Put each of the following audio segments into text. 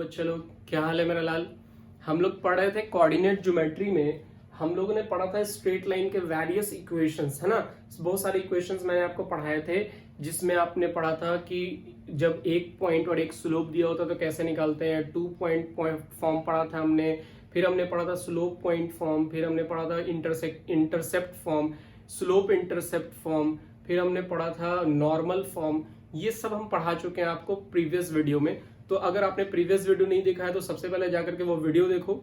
बच्चे लोग, क्या हाल है मेरा लाल। हम लोग पढ़ रहे थे कोऑर्डिनेट ज्योमेट्री में, हम लोगों ने पढ़ा था स्ट्रेट लाइन के वेरियस इक्वेशंस, है ना। बहुत सारे इक्वेशंस मैंने आपको पढ़ाए थे, जिसमें आपने पढ़ा था कि जब एक पॉइंट और एक स्लोप दिया होता है तो कैसे निकालते हैं। 2 पॉइंट फॉर्म पढ़ा था हमने, फिर हमने पढ़ा था स्लोप पॉइंट फॉर्म, फिर हमने पढ़ा था intercept form, slope intercept form, फिर हमने पढ़ा था नॉर्मल फॉर्म। ये सब हम पढ़ा चुके हैं आपको प्रीवियस वीडियो में। तो अगर आपने प्रीवियस वीडियो नहीं देखा है तो सबसे पहले जाकर के वो वीडियो देखो।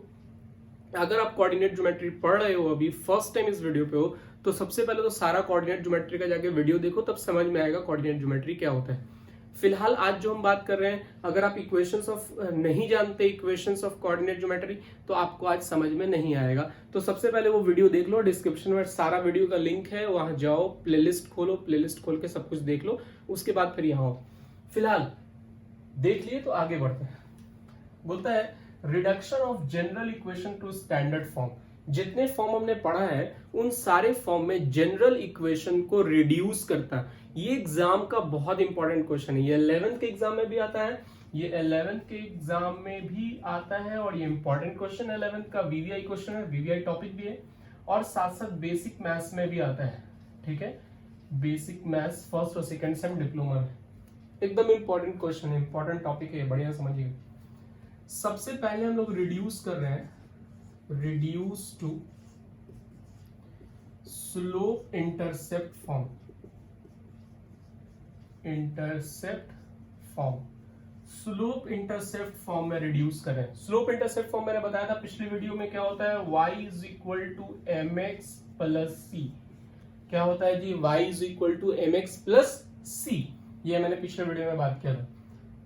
अगर आप कोऑर्डिनेट ज्योमेट्री पढ़ रहे हो, अभी फर्स्ट टाइम इस वीडियो पे हो, तो सबसे पहले तो सारा कोऑर्डिनेट ज्योमेट्री का जाके वीडियो देखो, तब समझ में आएगा कोऑर्डिनेट ज्योमेट्री क्या होता है। फिलहाल आज जो हम बात कर रहे हैं, अगर आप इक्वेशंस ऑफ नहीं जानते, इक्वेशंस ऑफ कोऑर्डिनेट ज्योमेट्री, तो आपको आज समझ में नहीं आएगा। तो सबसे पहले वो वीडियो देख लो, डिस्क्रिप्शन में सारा वीडियो का लिंक है, वहां जाओ, प्लेलिस्ट खोलो, प्लेलिस्ट खोल के सब कुछ देख लो, उसके बाद फिर यहाँ आओ। फिलहाल देख लिए तो आगे बढ़ते हैं। बोलता है reduction of general equation two standard form. जितने फॉर्म हमने पढ़ा है उन सारे फॉर्म में जनरल इक्वेशन को रिड्यूस करता है। ये एग्जाम का बहुत इंपॉर्टेंट क्वेश्चन है, ये 11th के एग्जाम में भी आता है, ये 11th के एग्जाम में भी आता है, और ये इंपॉर्टेंट क्वेश्चन 11th का वीवीआई क्वेश्चन है, वीवीआई टॉपिक भी है, और साथ साथ बेसिक मैथ्स में भी आता है। ठीक है, बेसिक मैथ्स फर्स्ट और सेकंड सेम डिप्लोमा में एकदम इंपॉर्टेंट क्वेश्चन है, इंपॉर्टेंट टॉपिक है, बढ़िया समझिए। सबसे पहले हम लोग रिड्यूस कर रहे हैं, reduce to slope intercept form, intercept form, slope intercept form में रिड्यूस कर रहे हैं। स्लोप इंटरसेप्ट फॉर्म मैंने बताया था पिछली वीडियो में, क्या होता है, y is equal to m x plus c. क्या होता है जी, y is equal to m x plus c, ये मैंने पिछले वीडियो में बात किया था।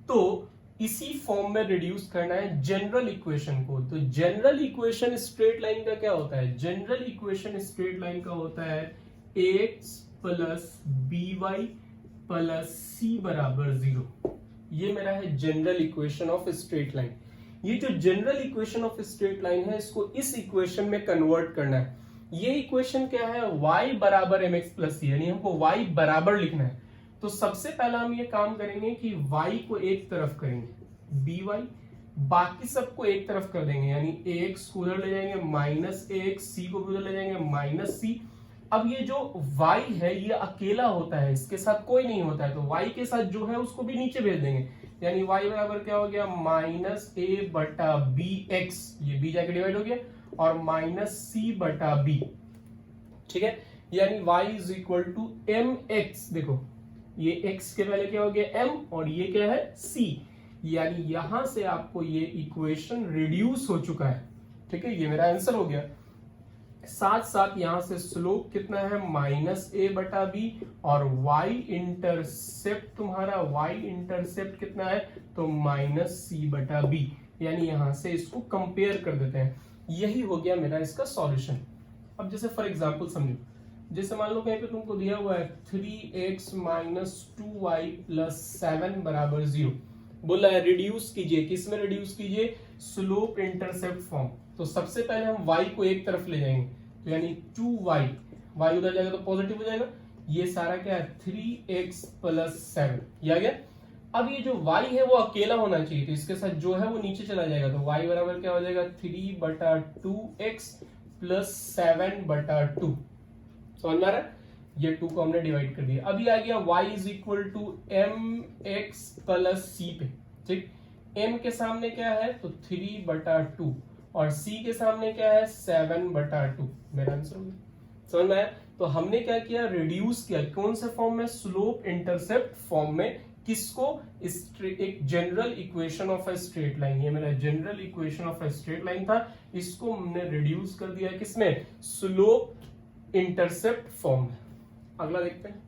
तो इसी फॉर्म में रिड्यूस करना है जनरल इक्वेशन को। तो जनरल इक्वेशन स्ट्रेट लाइन का क्या होता है, जनरल इक्वेशन स्ट्रेट लाइन का होता है ax plus b y plus c बराबर 0। ये मेरा है general equation of straight line. ये जो general equation of straight line है, इसको इस इक्वेशन में कन्वर्ट करना है। ये इक्वेशन क्या है, y बराबर एम एक्स प्लस सी, यानी हमको y बराबर लिखना है। तो सबसे पहला हम ये काम करेंगे कि y को एक तरफ करेंगे by, बाकी सबको एक तरफ कर देंगे, यानी ax को उधर ले जाएंगे माइनस ax, c को उधर ले जाएंगे माइनस c। अब ये जो y है ये अकेला होता है, इसके साथ कोई नहीं होता है, तो y के साथ जो है उसको भी नीचे भेज देंगे, यानी y बराबर क्या हो गया, माइनस a बटा बी एक्स, ये b जाके डिवाइड हो गया, और माइनस c बटा b। ठीक है, यानी y is equal to m x. देखो ये x के पहले क्या हो गया m, और ये क्या है c, यानी यहां से आपको ये इक्वेशन रिड्यूस हो चुका है। ठीक है, ये मेरा आंसर हो गया। साथ साथ यहां से स्लोप कितना है, माइनस a बटा b, और y इंटरसेप्ट तुम्हारा, y इंटरसेप्ट कितना है, तो माइनस c बटा b, यानी यहां से इसको कंपेयर कर देते हैं। यही हो गया मेरा इसका सॉल्यूशन। अब जैसे फॉर एग्जांपल समझो, जैसे मान लो कहीं पे तुमको दिया हुआ है 3x माइनस 2y प्लस 7 बराबर 0, बोला है रिड्यूस कीजिए, किस में रिड्यूस कीजिए, स्लोप इंटरसेप्ट फॉर्म। तो सबसे पहले हम y को एक तरफ ले जाएंगे, तो यानी 2y, y उधर जाएगा तो पॉजिटिव हो जाएगा, ये सारा क्या है 3x प्लस 7, ये आ गया। अब ये जो y है वो अकेला होना चाहिए, तो इसके साथ जो है वो नीचे चला जाएगा, तो y बराबर क्या हो जाएगा 3 बटा 2x प्लस 7 बटा 2। समझ में आ रहा है, ये 2 को हमने डिवाइड कर दिया। अभी आ गया y is equal to m x plus c पे। ठीक, m के सामने क्या है, तो 3 बटा 2, और c के सामने क्या है 7 बटा 2। मेरा आंसर हो गया, समझ में आया। तो हमने क्या किया, रिड्यूस किया, कौन से फॉर्म में, स्लोप इंटरसेप्ट फॉर्म में। किसको, एक general equation of a straight line, ये मेरा general equation of a straight line था, इसको हमने रिड्यूस कर दिया किसमें, स्लोप इंटरसेप्ट फॉर्म में। अगला देखते हैं,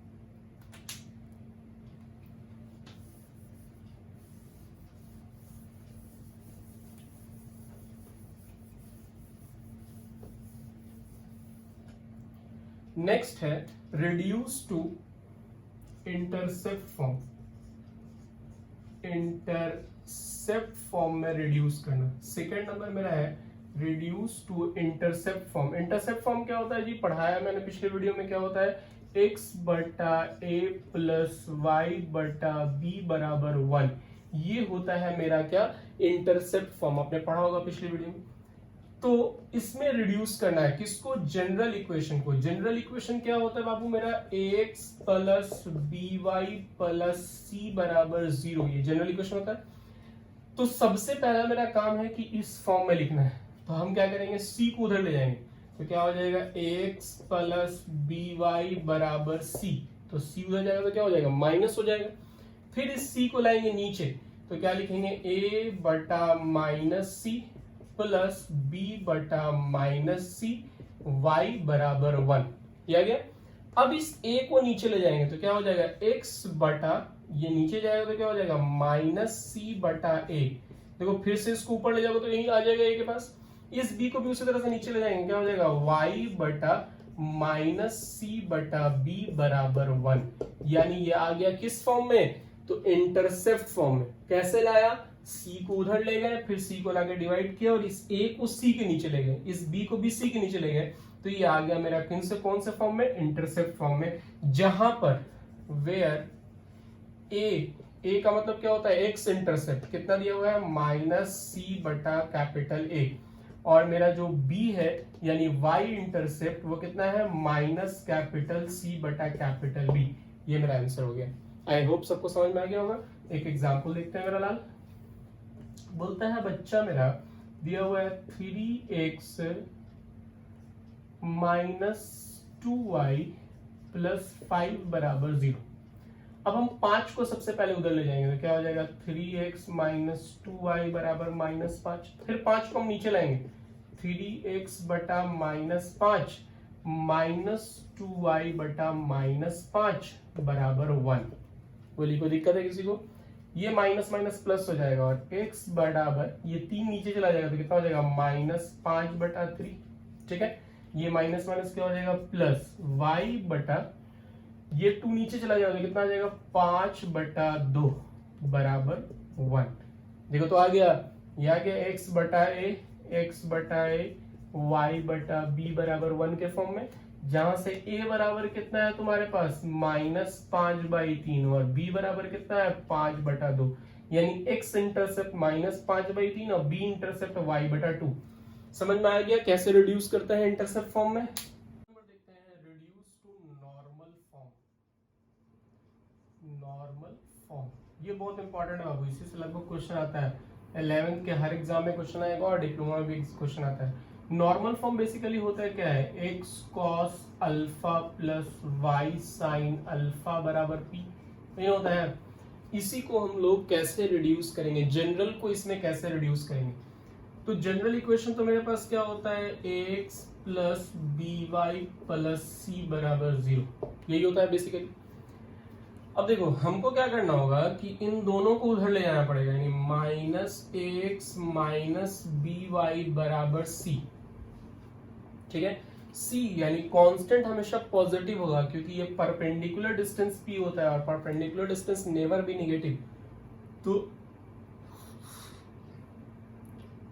नेक्स्ट है reduce to intercept form. Intercept form में रिड्यूस करना। सेकेंड नंबर मेरा है reduce to intercept form. Intercept form क्या होता है जी, पढ़ाया मैंने पिछले वीडियो में, क्या होता है, x बटा a प्लस वाई बटा b बराबर 1। ये होता है मेरा क्या, इंटरसेप्ट फॉर्म, आपने पढ़ा होगा पिछली वीडियो में। तो इसमें रिड्यूस करना है किसको, जनरल इक्वेशन को। जनरल इक्वेशन क्या होता है बाबू मेरा, ax plus by plus c बराबर 0, ये जनरल इक्वेशन होता है। तो सबसे पहला मेरा काम है कि इस फॉर्म में लिखना है, तो हम क्या करेंगे, c को उधर ले जाएंगे, तो क्या हो जाएगा, ax प्लस by बराबर c, तो c उधर जाएगा तो क्या हो जाएगा, माइनस हो जाएगा। फिर इस c को लाएंगे नीचे, तो क्या लिखेंगे, a बटा माइनस सी प्लस b बटा माइनस सी y बराबर 1, ये आ गया। अब इस a को नीचे ले जाएंगे तो क्या हो जाएगा, x बटा, ये नीचे जाएगा तो क्या हो जाएगा, माइनस सी बटा a। देखो फिर से इसको ऊपर ले जाओगे तो यही आ जाएगा a के पास। इस b को भी उसी तरह से नीचे ले जाएंगे, क्या हो जाएगा, y बटा माइनस सी बटा b बराबर 1, यानी ये आ गया किस फॉर्म में, तो इंटरसेप्ट फॉर्म में। कैसे लाया, c को उधर ले गए, फिर c को लाके डिवाइड किया और इस a को c के नीचे ले गए, इस b को भी c के नीचे ले गए, तो ये आ गया मेरा किन से, कौन से फॉर्म में, इंटरसेप्ट फॉर्म में। जहां पर वेयर a का मतलब क्या होता है, x इंटरसेप्ट कितना दिया हुआ है, माइनस सी बटा कैपिटल A, और मेरा जो b है यानी y इंटरसेप्ट वो कितना है, माइनस कैपिटल C बटा कैपिटल B। ये मेरा आंसर हो गया। आई होप सबको समझ में आ गया होगा। एक एग्जांपल देखते हैं मेरा लाल। बोलता है बच्चा मेरा दिया हुआ है 3x माइनस 2y प्लस 5 बराबर 0। अब हम 5 को सबसे पहले उधर ले जाएंगे तो क्या हो जाएगा, 3x माइनस 2y बराबर माइनस 5। फिर 5 को हम नीचे लाएंगे, 3x बटा माइनस 5 माइनस 2y बटा माइनस 5 बराबर 1। बोली कोई दिक्कत है किसी को, ये माइनस माइनस प्लस हो जाएगा और x बराबर ये 3 नीचे चला जाएगा तो कितना हो जाएगा, माइनस 5 बटा 3। ठीक है, ये माइनस माइनस क्या हो जाएगा, प्लस y बटा ये 2 नीचे चला जाएगा तो कितना आ जाएगा, 5 बटा 2 बराबर 1। देखो तो आ गया, ये आ गया x बटा a y बटा b बराबर 1 के फॉर्म में, जहां से a बराबर कितना है तुम्हारे पास, माइनस 5/3 और b बराबर कितना है, 5/2, यानी x इंटरसेप्ट माइनस 5/3 और b इंटरसेप्ट y बटा 2। समझ में आ गया कैसे रिड्यूस करता है इंटरसेप्ट फॉर्म में। देखते हैं reduce to normal form. Normal form ये बहुत इंपॉर्टेंट है बाबू, इसी से लगभग क्वेश्चन आता है 11th के हर एग्जाम में क्वेश्चन आएगा और डिप्लोमा में भी क्वेश्चन आता है। नॉर्मल फॉर्म बेसिकली होता है क्या है, x cos alpha plus y sin alpha बराबर p, ये होता है। इसी को हम लोग कैसे रिड्यूस करेंगे, जनरल को इसमें कैसे रिड्यूस करेंगे। तो जनरल इक्वेशन तो मेरे पास क्या होता है, ax plus by plus c बराबर 0, यही होता है बेसिकली। अब देखो हमको क्या करना होगा कि इन दोनों को उधर ले जाना पड़ेगा, यानी माइनस ax माइनस by बराबर c। ठीक है, c यानी कांस्टेंट हमेशा पॉजिटिव होगा क्योंकि ये परपेंडिकुलर डिस्टेंस p होता है और perpendicular distance never be negative.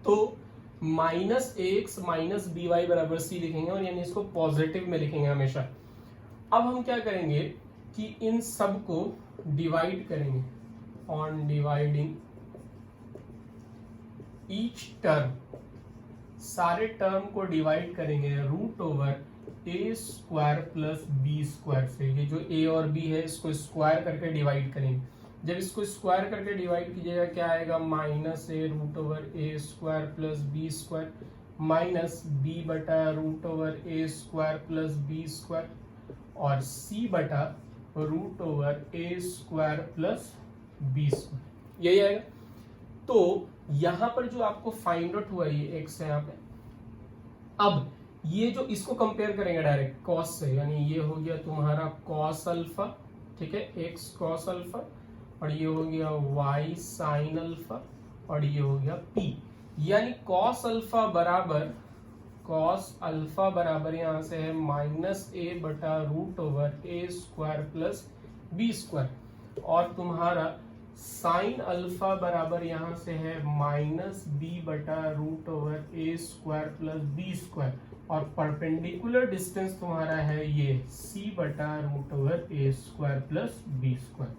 तो माइनस ax माइनस by बराबर c लिखेंगे और यानी इसको पॉजिटिव में लिखेंगे हमेशा। अब हम क्या करेंगे कि इन सब को डिवाइड करेंगे, ऑन डिवाइडिंग ईच टर्म, सारे टर्म को डिवाइड करेंगे root over a square plus b square से। ये जो a और b है इसको स्क्वायर करके डिवाइड करेंगे। जब इसको स्क्वायर करके डिवाइड कीजिएगा क्या आएगा, minus a root over a square plus b square minus b बटा root over a square plus b square और c बटा root over a square plus b square, यही आएगा। तो यहां पर जो आपको फाइंड आउट हुआ ये x है यहाँ पे। अब ये जो इसको कंपेयर करेंगे डायरेक्ट कॉस से, यानी ये हो गया तुम्हारा कॉस अल्फा, ठीक है, x कॉस अल्फा, और ये हो गया y साइन अल्फा, और ये हो गया p, यानी कॉस अल्फा बराबर यहाँ से है माइनस a बटा root over a square plus b square, और तुम्हारा साइन अल्फा बराबर यहाँ से है माइनस b बटा root over a square plus b square, और परपेंडिकुलर डिस्टेंस तुम्हारा है ये c बटा root over a square plus b square.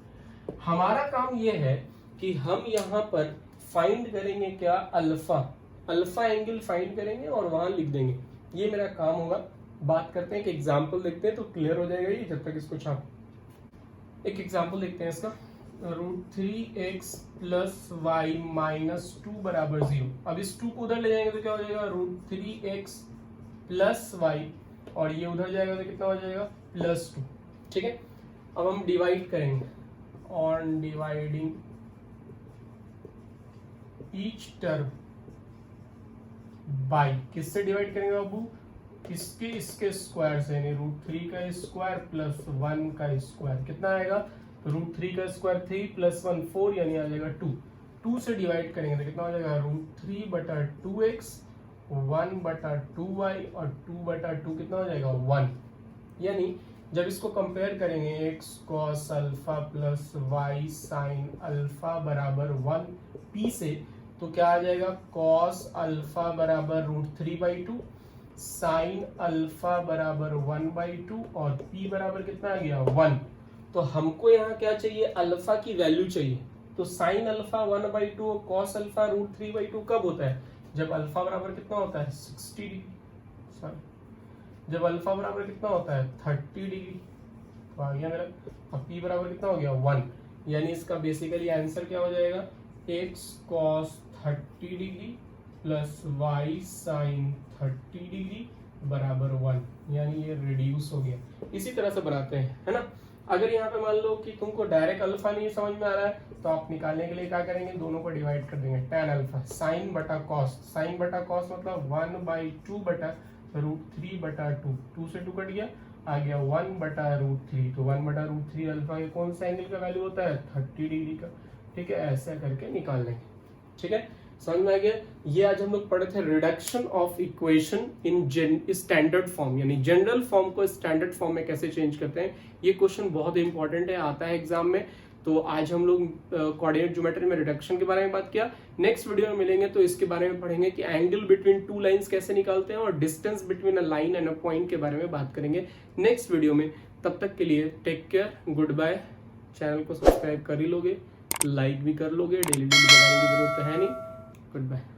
हमारा काम ये है कि हम यहाँ पर फाइंड करेंगे क्या, अल्फा एंगल फाइंड करेंगे और वहां लिख देंगे। ये मेरा काम होगा। बात करते हैं, एक एग्जाम्पल देखते हैं तो क्लियर हो जाएगा ये, जब तक इसको छाप। एक एग्जाम्पल देखते हैं इसका, √3x प्लस वाई माइनस 2 बराबर 0। अब इस 2 को उधर ले जाएंगे तो क्या हो जाएगा, √3x प्लस वाई, और ये उधर जाएगा तो कितना हो जाएगा, +2। ठीक है, अब हम डिवाइड करेंगे, on dividing each term by, किससे डिवाइड करेंगे बाबू, इसके स्क्वायर से, यानी √3 का स्क्वायर प्लस 1 का स्क्वायर। कितना आएगा, √3 का स्क्वायर 3 प्लस 1 4, यानी आ जाएगा 2। 2 से डिवाइड करेंगे तो कितना हो जाएगा, √3/2x 1/2y और 2/2 कितना हो जाएगा 1। यानी जब इसको कंपेयर करेंगे x cos alpha plus y sign alpha बराबर 1 p से, तो क्या आ जाएगा, cos अल्फा बराबर √3/2, साइन अल्फा बराबर 1/2 और p बराबर कितना आ गया 1। तो हमको यहाँ क्या चाहिए, अल्फा की वैल्यू चाहिए। तो साइन अल्फा 1/2 और cos अल्फा √3/2 कब होता है, जब अल्फा बराबर कितना होता है 60 डिग्री, जब अल्फा बराबर कितना होता है 30 डिग्री। तो आ गया मेरा, अब p बराबर कितना हो गया 1। यानी इसका बेसिकली आंसर क्या हो जाएगा, x cos 30 degree plus y sine 30 degree बराबर 1। यानी ये रिड्यूस हो गया। इसी तरह से बनाते हैं, है ना। अगर यहाँ पे मान लो कि तुमको डायरेक्ट अल्फा नहीं समझ में आ रहा है, तो आप निकालने के लिए क्या करेंगे, दोनों को डिवाइड कर देंगे, tan अल्फा साइन बटा कॉस, साइन बटा कॉस मतलब 1/2 बटा √3/2, 2 से 2 कट गया, आ गया 1/√3। तो 1/√3 अल्फा के कौन सा एंगल का वैल्यू होता है, 30 डिग्री का। ठीक है, ऐसा करके निकाल लेंगे। ठीक है, समझ में आ गया। ये आज हम लोग पढ़े थे reduction of equation in standard form, यानी जनरल फॉर्म को स्टैंडर्ड फॉर्म में कैसे चेंज करते हैं। ये क्वेश्चन बहुत इंपॉर्टेंट है, आता है एग्जाम में। तो आज हम लोग कोऑर्डिनेट ज्योमेट्री में रिडक्शन के बारे में बात किया। नेक्स्ट वीडियो में मिलेंगे तो इसके बारे में पढ़ेंगे कि एंगल बिटवीन टू लाइंस कैसे निकालते हैं, और distance between a line and a point के बारे में बात करेंगे नेक्स्ट वीडियो में। तब तक के लिए take care, good bye. Channel को सब्सक्राइब कर ही लोगे, लाइक भी कर लोगे, डेली लगाने की जरूरत है नहीं। Good bye.